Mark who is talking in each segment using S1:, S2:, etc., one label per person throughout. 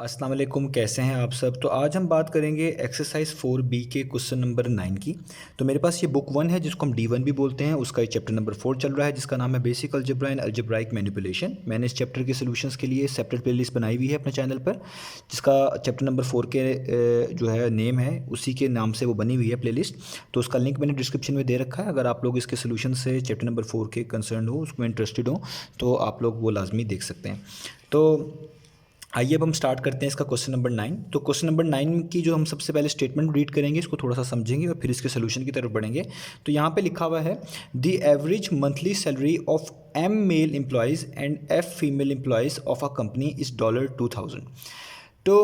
S1: अस्सलाम वालेकुम, कैसे हैं आप सब। तो आज हम बात करेंगे एक्सरसाइज 4B के क्वेश्चन नंबर 9 की। तो मेरे पास ये बुक 1 है जिसको हम D1 भी बोलते हैं, उसका ये चैप्टर नंबर 4 चल रहा है जिसका नाम है basic algebra and algebraic manipulation. मैंने इस चैप्टर के सॉल्यूशंस के लिए सेपरेट प्लेलिस्ट बनाई हुई है अपने चैनल पर, जिसका चैप्टर नंबर 4 के जो है नेम है उसी के नाम से वो बनी हुई है प्लेलिस्ट। तो उसका लिंक मैंने डिस्क्रिप्शन में दे रखा है। अगर आप लोग इसके सोल्यूशन से चैप्टर नंबर 4 के कंसर्न हो, उसमें इंटरेस्टेड हो, तो आप लोग वो लाजमी देख सकते हैं। तो आइए अब हम स्टार्ट करते हैं इसका क्वेश्चन नंबर 9। तो क्वेश्चन नंबर 9 की जो हम सबसे पहले स्टेटमेंट रीड करेंगे, इसको थोड़ा सा समझेंगे और फिर इसके सोल्यूशन की तरफ बढ़ेंगे। तो यहाँ पे लिखा हुआ है the average monthly salary of M male employees and F female employees of a company is $2000। तो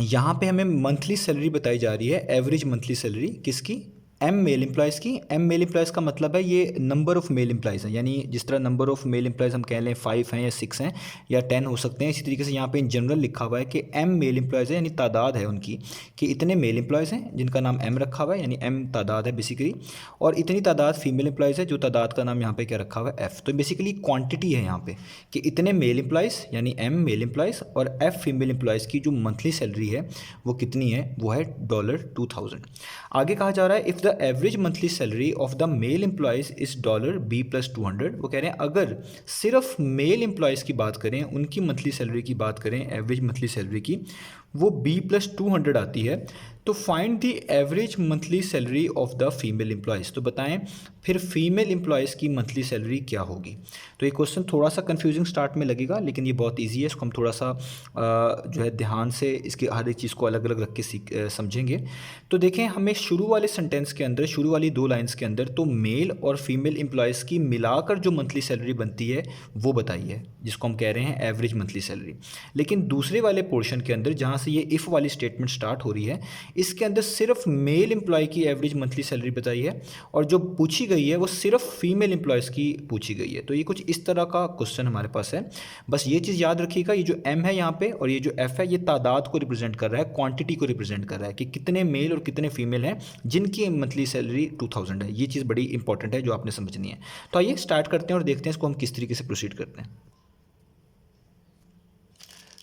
S1: यहाँ पे हमें मंथली सैलरी बताई जा रही है, एवरेज मंथली सैलरी किसकी? एम मेल एम्प्लॉयज़ की। एम मेल एम्प्लॉयज़ का मतलब है ये नंबर ऑफ़ मेल एम्प्लॉयज़ हैं, यानी जिस तरह नंबर ऑफ़ मेल एम्प्लॉयज़ हम कह लें 5 हैं या 6 हैं या 10 हो सकते हैं, इसी तरीके से यहाँ पे इन जनरल लिखा हुआ है कि एम मेल एम्प्लॉयज़ है, यानी तादाद है उनकी कि इतने मेल एम्प्लॉयज़ हैं जिनका नाम एम रखा हुआ है, यानी एम तादाद है बेसिकली, और इतनी तादाद फीमेल एम्प्लॉयज़ है जो तादाद का नाम यहाँ पे क्या रखा हुआ है, एफ़। तो बेसिकली क्वांटिटी है यहाँ पे कि इतने मेल एम्प्लॉयज़ यानी एम मेल एम्प्लॉयज़ और एफ़ फीमेल एम्प्लॉयज़ की जो मंथली सैलरी है वो कितनी है, वो है $2000। आगे कहा जा रहा है if the average monthly salary of the male employees is $B+200। वो कह रहे हैं अगर सिर्फ मेल एम्प्लॉयज़ की बात करें, उनकी मंथली सैलरी की बात करें, एवरेज मंथली सैलरी की, वो B+200 आती है, तो find the average monthly salary of the female employees. तो बताएं फिर फीमेल एम्प्लॉयज़ की मंथली सैलरी क्या होगी। तो ये क्वेश्चन थोड़ा सा कंफ्यूजिंग स्टार्ट में लगेगा, लेकिन ये बहुत ईजी है। इसको हम थोड़ा सा जो है ध्यान से इसकी हर एक चीज़ को अलग अलग रख के समझेंगे। तो देखें, हमें शुरू वाले सेंटेंस के अंदर, शुरू वाली 2 लाइन्स के अंदर तो मेल और फीमेल एम्प्लॉयज़ की मिलाकर जो मंथली सैलरी बनती है वो बताई है, जिसको हम कह रहे हैं एवरेज मंथली सैलरी। लेकिन दूसरे वाले पोर्शन के अंदर जहाँ से ये इफ़ वाली स्टेटमेंट स्टार्ट हो रही है, इसके अंदर सिर्फ मेल एम्प्लॉय की एवरेज मंथली सैलरी बताई है और जो पूछी गई है वो सिर्फ फीमेल एम्प्लॉयज़ की पूछी गई है। तो ये कुछ इस तरह का क्वेश्चन हमारे पास है। बस ये चीज़ याद रखिएगा, ये जो एम है यहाँ पे और ये जो एफ है, ये तादाद को रिप्रेजेंट कर रहा है, क्वांटिटी को रिप्रेजेंट कर रहा है कि कितने मेल और कितने फीमेल हैं जिनकी मंथली सैलरी 2000 है। ये चीज़ बड़ी इंपॉर्टेंट है जो आपने समझनी है। तो आइए स्टार्ट करते हैं और देखते हैं इसको हम किस तरीके से प्रोसीड करते हैं।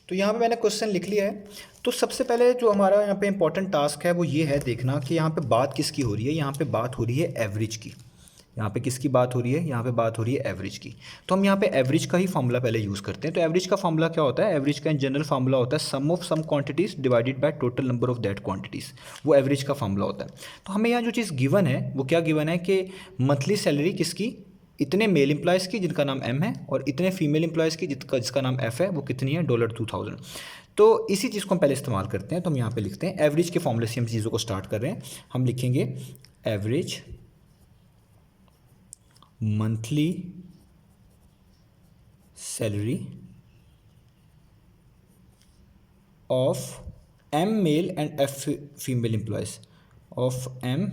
S1: तो यहाँ पे मैंने क्वेश्चन लिख लिया है। तो सबसे पहले जो हमारा यहाँ पे इंपॉर्टेंट टास्क है वो ये है देखना कि यहाँ पे बात किसकी हो रही है। यहाँ पे बात हो रही है एवरेज की। यहाँ पे किसकी बात हो रही है? यहाँ पे बात हो रही है एवरेज की। तो हम यहाँ पे एवरेज का ही फार्मूला पहले यूज़ करते हैं। तो एवरेज का फार्मूला क्या होता है? एवरेज का इन जनरल फार्मूला होता है sum of sum quantities divided by total number of that quantities. वो एवरेज का फार्मूला होता है। तो हमें यहाँ जो चीज़ गिवन है वो क्या गिवन है कि मंथली सैलरी किसकी, इतने मेल एम्प्लॉयज़ की जिनका नाम एम है और इतने फीमेल एम्प्लॉयज़ की जिसका नाम एफ़ है, वो कितनी है, $2000। तो इसी चीज़ को हम पहले इस्तेमाल करते हैं। तो हम यहाँ पे लिखते हैं एवरेज के फॉर्मूले से हम चीज़ों को स्टार्ट कर रहे हैं। हम लिखेंगे average monthly salary of M male and F female employees, of M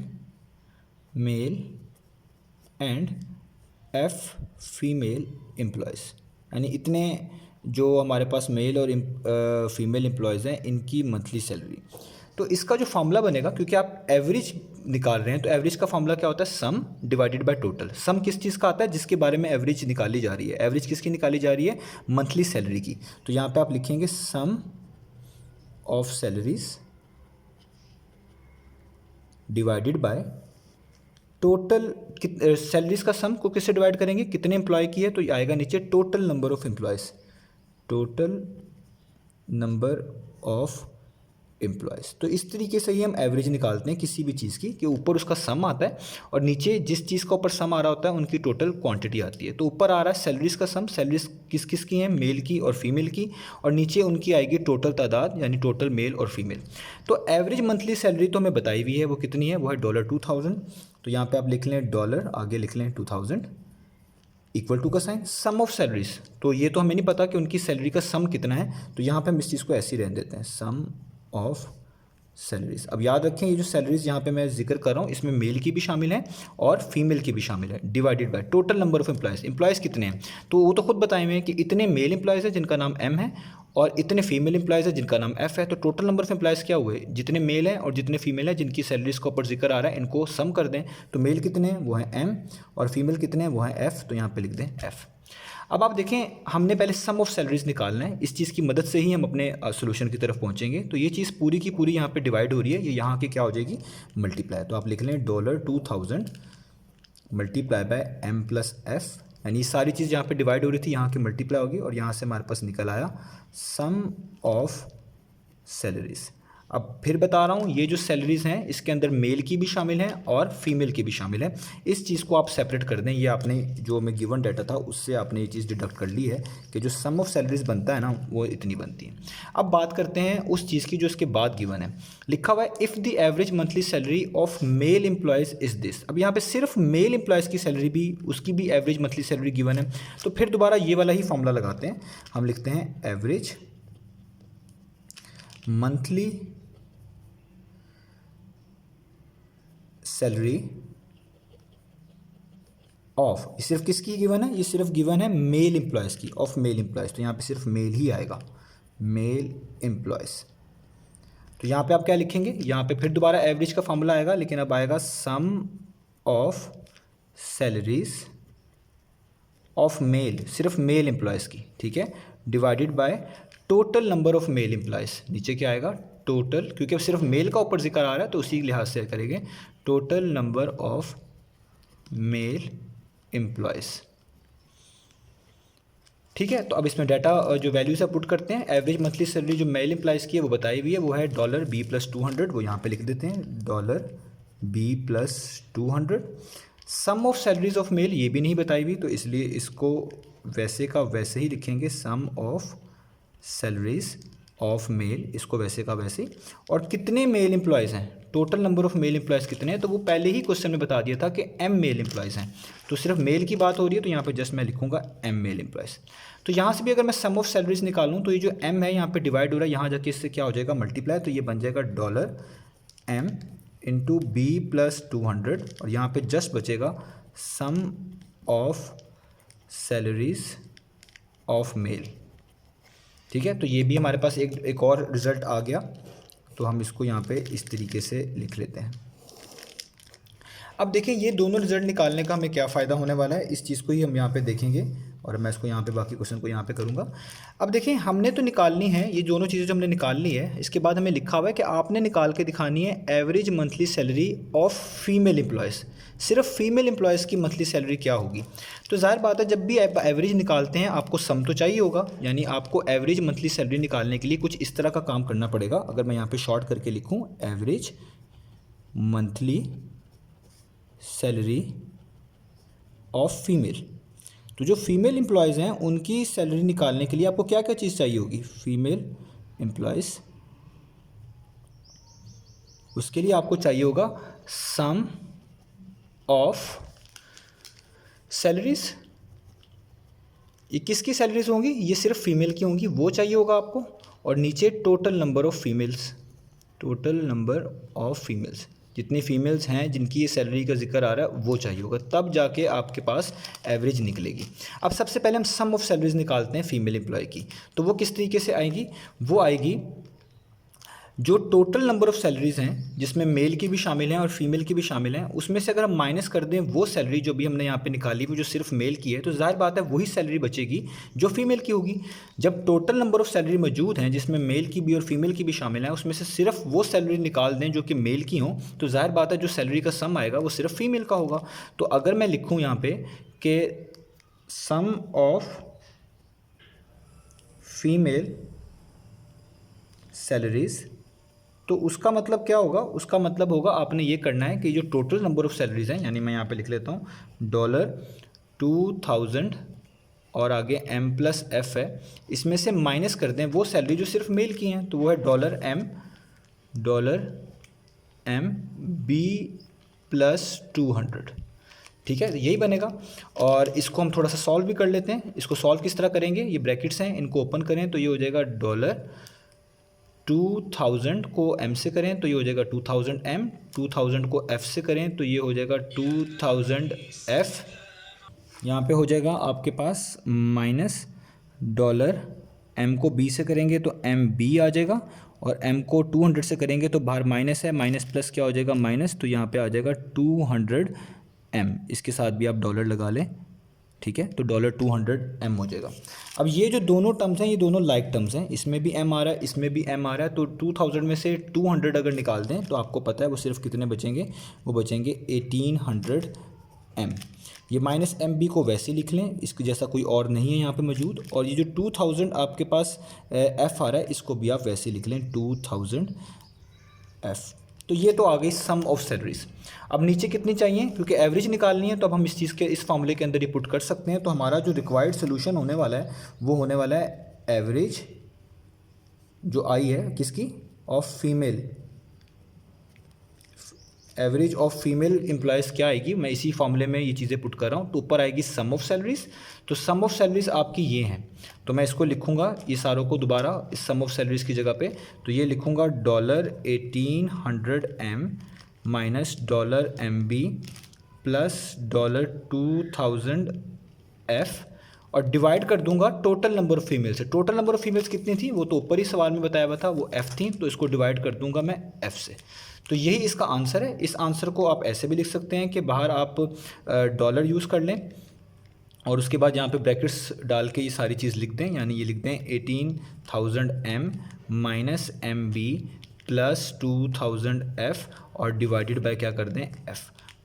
S1: male and F female employees, यानी इतने जो हमारे पास मेल और फीमेल एम्प्लॉयज़ हैं इनकी मंथली सैलरी। तो इसका जो फार्मूला बनेगा, क्योंकि आप एवरेज निकाल रहे हैं, तो एवरेज का फार्मूला क्या होता है? Sum divided by total. Sum किस चीज़ का आता है? जिसके बारे में एवरेज निकाली जा रही है। एवरेज किसकी निकाली जा रही है? मंथली सैलरी की। तो यहाँ पे आप लिखेंगे sum of salaries divided by total. Salaries का सम को किससे डिवाइड करेंगे? कितने एम्प्लॉय की है, तो ये आएगा नीचे total number of employees, total number of employees. तो इस तरीके से ही हम एवरेज निकालते हैं किसी भी चीज़ की, कि ऊपर उसका सम आता है और नीचे जिस चीज़ का ऊपर सम आ रहा होता है उनकी टोटल क्वांटिटी आती है। तो ऊपर आ रहा है सैलरीज का सम, सैलरीज किस किस की हैं, मेल की और फीमेल की, और नीचे उनकी आएगी टोटल तादाद, यानी टोटल मेल और फीमेल। तो एवरेज मंथली सैलरी तो हमें बताई हुई है, वो कितनी है, वो है $2000। तो यहाँ पर आप लिख लें डॉलर, आगे लिख लें 2000 इक्वल टू का साइन सम ऑफ सैलरीज। तो ये तो हमें नहीं पता कि उनकी सैलरी का सम कितना है, तो यहाँ पे हम इस चीज़ को ऐसे ही रहने देते हैं, सम ऑफ सैलरीज। अब याद रखें ये जो सैलरीज यहाँ पे मैं जिक्र कर रहा हूँ, इसमें मेल की भी शामिल है और फीमेल की भी शामिल है, divided by total number of employees. Employees कितने हैं, तो वो तो खुद बताए हुए हैं कि इतने मेल एम्प्लॉयज़ हैं जिनका नाम एम है और इतने फीमेल एम्प्लॉयज़ हैं जिनका नाम एफ़ है। तो टोटल नंबर ऑफ एम्प्लॉयज़ क्या हुए, जितने मेल हैं और जितने फीमेल हैं जिनकी सैलरीज का ऊपर जिक्र आ रहा है, इनको सम कर दें। तो मेल कितने हैं, वो हैं एम, और फीमेल कितने हैं, वो हैं एफ़। तो यहाँ पे लिख दें एफ़। अब आप देखें, हमने पहले सम ऑफ सैलरीज निकालना है, इस चीज़ की मदद से ही हम अपने सोल्यूशन की तरफ पहुंचेंगे। तो ये चीज़ पूरी की पूरी यहाँ पे डिवाइड हो रही है, ये यहाँ की क्या हो जाएगी, मल्टीप्लाई। तो आप लिख लें $2000 multiply by m plus F, यानी ये सारी चीज़ यहाँ पे डिवाइड हो रही थी, यहाँ की मल्टीप्लाई होगी और यहाँ से हमारे पास निकल आया सम ऑफ सैलरीज। अब फिर बता रहा हूँ, ये जो सैलरीज हैं इसके अंदर मेल की भी शामिल हैं और फीमेल की भी शामिल है। इस चीज़ को आप सेपरेट कर दें, ये आपने जो हमें गिवन डाटा था उससे आपने ये चीज़ डिडक्ट कर ली है कि जो सम ऑफ सैलरीज बनता है ना वो इतनी बनती है। अब बात करते हैं उस चीज़ की जो इसके बाद गिवन है, लिखा हुआ है if the average monthly salary of male employees is this. अब यहाँ पे सिर्फ मेल एम्प्लॉयज़ की सैलरी भी, उसकी भी एवरेज मंथली सैलरी गिवन है। तो फिर दोबारा ये वाला ही फॉर्मूला लगाते हैं, हम लिखते हैं एवरेज मंथली सैलरी ऑफ, सिर्फ किसकी गिवन है, ये सिर्फ गिवन है मेल एम्प्लॉयज़ की, ऑफ मेल एम्प्लॉयज़। तो यहाँ पे सिर्फ मेल ही आएगा, मेल एम्प्लॉयज़। तो यहाँ पे आप क्या लिखेंगे, यहाँ पे फिर दोबारा एवरेज का फॉर्मूला आएगा, लेकिन अब आएगा सम ऑफ सैलरीज ऑफ मेल, सिर्फ मेल एम्प्लॉयज़ की, ठीक है, divided by total number of male employees. नीचे क्या आएगा, टोटल, क्योंकि अब सिर्फ मेल का ऊपर जिक्र आ रहा है तो उसी लिहाज से करेंगे, total number of male employees. ठीक है, तो अब इसमें डाटा जो वैल्यूज पुट करते हैं। एवरेज मंथली सैलरी जो मेल एम्प्लॉयज़ की है वो बताई हुई है, वो है $B+200, वो यहाँ पे लिख देते हैं $B+200। Sum of salaries of male ये भी नहीं बताई हुई, तो इसलिए इसको वैसे का वैसे ही लिखेंगे, sum of salaries of mail, इसको वैसे का वैसे। और कितने मेल एम्प्लॉयज़ हैं, total number of male employees कितने हैं, तो वो पहले ही क्वेश्चन में बता दिया था कि m मेल एम्प्लॉयज़ हैं। तो सिर्फ मेल की बात हो रही है, तो यहाँ पे जस्ट मैं लिखूँगा m मेल एम्प्लॉयज़। तो यहाँ से भी अगर मैं सम ऑफ सैलरीज निकालूँ तो ये जो m है यहाँ पे डिवाइड हो रहा है, यहाँ जाके इससे क्या हो जाएगा, मल्टीप्लाई। तो ये बन जाएगा $m इंटू B+200 और यहाँ पे जस्ट बचेगा सम ऑफ सैलरीज ऑफ मेल। ठीक है, तो ये भी हमारे पास एक और रिज़ल्ट आ गया। तो हम इसको यहाँ पे इस तरीके से लिख लेते हैं। अब देखें ये दोनों रिज़ल्ट निकालने का हमें क्या फ़ायदा होने वाला है, इस चीज़ को ही हम यहाँ पे देखेंगे और मैं इसको यहाँ पे बाकी क्वेश्चन को यहाँ पे करूँगा। अब देखें हमने तो निकालनी है ये दोनों चीज़ें जो हमने निकालनी है, इसके बाद हमें लिखा हुआ है कि आपने निकाल के दिखानी है average monthly salary of female employees. सिर्फ फीमेल एम्प्लॉयज़ की मंथली सैलरी क्या होगी। तो ज़ाहिर बात है जब भी आप एवरेज निकालते हैं आपको सम तो चाहिए होगा, यानी आपको एवरेज मंथली सैलरी निकालने के लिए कुछ इस तरह का काम करना पड़ेगा। अगर मैं यहाँ पे शॉर्ट करके लिखूँ average monthly salary of female, तो जो फीमेल एम्प्लॉयज़ हैं उनकी सैलरी निकालने के लिए आपको क्या क्या चीज़ चाहिए होगी, फीमेल एम्प्लॉयज़, उसके लिए आपको चाहिए होगा सम ऑफ सैलरीज। ये किसकी सैलरीज होंगी, ये सिर्फ फीमेल की होंगी, वो चाहिए होगा आपको। और नीचे total number of females, total number of females, जितनी फीमेल्स हैं जिनकी ये सैलरी का जिक्र आ रहा है वो चाहिए होगा, तब जाके आपके पास एवरेज निकलेगी। अब सबसे पहले हम सम ऑफ सैलरीज निकालते हैं फीमेल एम्प्लॉय की। तो वो किस तरीके से आएगी, वो आएगी जो टोटल नंबर ऑफ़ सैलरीज़ हैं जिसमें मेल की भी शामिल हैं और फीमेल की भी शामिल हैं, उसमें से अगर हम माइनस कर दें वो सैलरी जो भी हमने यहाँ पे निकाली वो जो सिर्फ मेल की है, तो ज़ाहिर बात है वही सैलरी बचेगी जो फीमेल की होगी। जब टोटल नंबर ऑफ़ सैलरी मौजूद हैं जिसमें मेल की भी और फीमेल की भी शामिल हैं, उसमें से सिर्फ वो सैलरी निकाल दें जो कि मेल की हों, तो ज़ाहिर बात है जो सैलरी का सम आएगा वो सिर्फ फीमेल का होगा। तो अगर मैं लिखूँ यहाँ पे कि सम ऑफ फीमेल सैलरीज़, तो उसका मतलब क्या होगा, उसका मतलब होगा आपने ये करना है कि जो टोटल नंबर ऑफ़ सैलरीज़ हैं, यानी मैं यहाँ पे लिख लेता हूँ $2000 और आगे M+F है, इसमें से माइनस कर दें वो सैलरी जो सिर्फ मेल की हैं, तो वो है $M B+200। ठीक है, यही बनेगा। और इसको हम थोड़ा सा सॉल्व भी कर लेते हैं। इसको सॉल्व किस तरह करेंगे, ये ब्रैकेट्स हैं इनको ओपन करें तो ये हो जाएगा 2000 को m से करें तो ये हो जाएगा 2000m, 2000 को f से करें तो ये हो जाएगा 2000f। यहाँ पे हो जाएगा आपके पास माइनस $m को b से करेंगे तो mb आ जाएगा, और m को 200 से करेंगे तो बाहर माइनस है, माइनस प्लस क्या हो जाएगा माइनस, तो यहाँ पे आ जाएगा 200m। इसके साथ भी आप डॉलर लगा लें, ठीक है, तो $200m हो जाएगा। अब ये जो दोनों टर्म्स हैं ये दोनों लाइक टर्म्स हैं, इसमें भी m आ रहा है, इसमें भी m आ रहा है, तो 2000 में से 200 अगर निकाल दें तो आपको पता है वो सिर्फ कितने बचेंगे, वो बचेंगे 1800m। ये -mb को वैसे लिख लें, इसके जैसा कोई और नहीं है यहाँ पे मौजूद, और ये जो 2000 आपके पास f आ रहा है इसको भी आप वैसे लिख लें 2000f। तो ये तो आ गई सम ऑफ सैलरीज। अब नीचे कितनी चाहिए, क्योंकि एवरेज निकालनी है तो अब हम इस चीज़ के इस फॉर्मूले के अंदर ही पुट कर सकते हैं। तो हमारा जो रिक्वायर्ड सोल्यूशन होने वाला है वो होने वाला है एवरेज जो आई है किसकी, of female, average of female employees क्या आएगी, मैं इसी फॉर्मूले में ये चीज़ें पुट कर रहा हूँ। तो ऊपर आएगी सम ऑफ सैलरीज, तो सम ऑफ सैलरीज आपकी ये हैं, तो मैं इसको लिखूँगा ये सारों को दोबारा इस सम ऑफ सैलरीज की जगह पे, तो ये लिखूँगा $1800m minus $MB plus $2000f और डिवाइड कर दूंगा टोटल नंबर ऑफ़ फीमेल से। टोटल नंबर ऑफ़ फीमेल्स कितनी थी वो तो ऊपर ही सवाल में बताया हुआ था, वो f थी, तो इसको डिवाइड कर दूंगा मैं f से। तो यही इसका आंसर है। इस आंसर को आप ऐसे भी लिख सकते हैं कि बाहर आप डॉलर यूज़ कर लें और उसके बाद यहाँ पे ब्रैकेट्स डाल के ये सारी चीज़ लिख दें, यानी ये लिख दें 18,000m minus MB plus 2000f और डिवाइडेड बाय क्या कर दें f।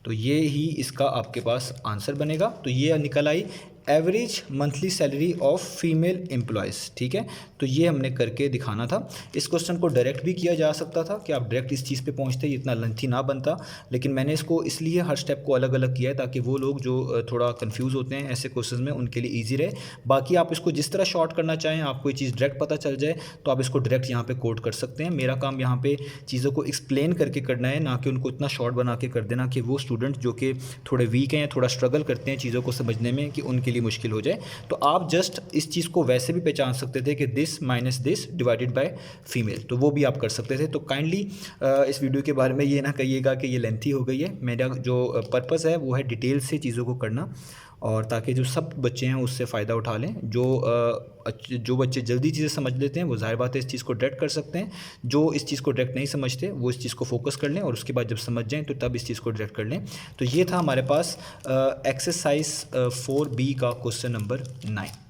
S1: तो ये ही इसका आपके पास आंसर बनेगा। तो ये निकल I average monthly salary of female employees. ठीक है, तो ये हमने करके दिखाना था। इस क्वेश्चन को डायरेक्ट भी किया जा सकता था कि आप डायरेक्ट इस चीज़ पे पहुंचते, इतना लेंथी ना बनता, लेकिन मैंने इसको इसलिए हर स्टेप को अलग अलग किया है ताकि वो लोग जो थोड़ा कंफ्यूज होते हैं ऐसे क्वेश्चन में उनके लिए ईजी रहे। बाकी आप इसको जिस तरह शॉर्ट करना चाहें, आपको ये चीज़ डायरेक्ट पता चल जाए तो आप इसको डायरेक्ट यहाँ पर कोड कर सकते हैं। मेरा काम यहाँ पर चीज़ों को एक्सप्लेन करके करना है, ना कि उनको इतना शॉर्ट बना के कर देना कि वो स्टूडेंट जो कि थोड़े वीक हैं या थोड़ा स्ट्रगल करते हैं चीज़ों को समझने में कि उनके लिए मुश्किल हो जाए। तो आप जस्ट इस चीज़ को वैसे भी पहचान सकते थे कि this minus this divided by female, तो वो भी आप कर सकते थे। तो काइंडली इस वीडियो के बारे में ये ना कहिएगा कि ये लेंथी हो गई है। मेरा जो पर्पस है वो है डिटेल से चीज़ों को करना, और ताकि जो सब बच्चे हैं उससे फ़ायदा उठा लें। जो बच्चे जल्दी चीज़ें समझ लेते हैं वो ज़ाहिर बात है इस चीज़ को डायरेक्ट कर सकते हैं, जो इस चीज़ को डायरेक्ट नहीं समझते वो इस चीज़ को फोकस कर लें और उसके बाद जब समझ जाएं तो तब इस चीज़ को डायरेक्ट कर लें। तो ये था हमारे पास एक्सरसाइज 4B का क्वेश्चन नंबर 9।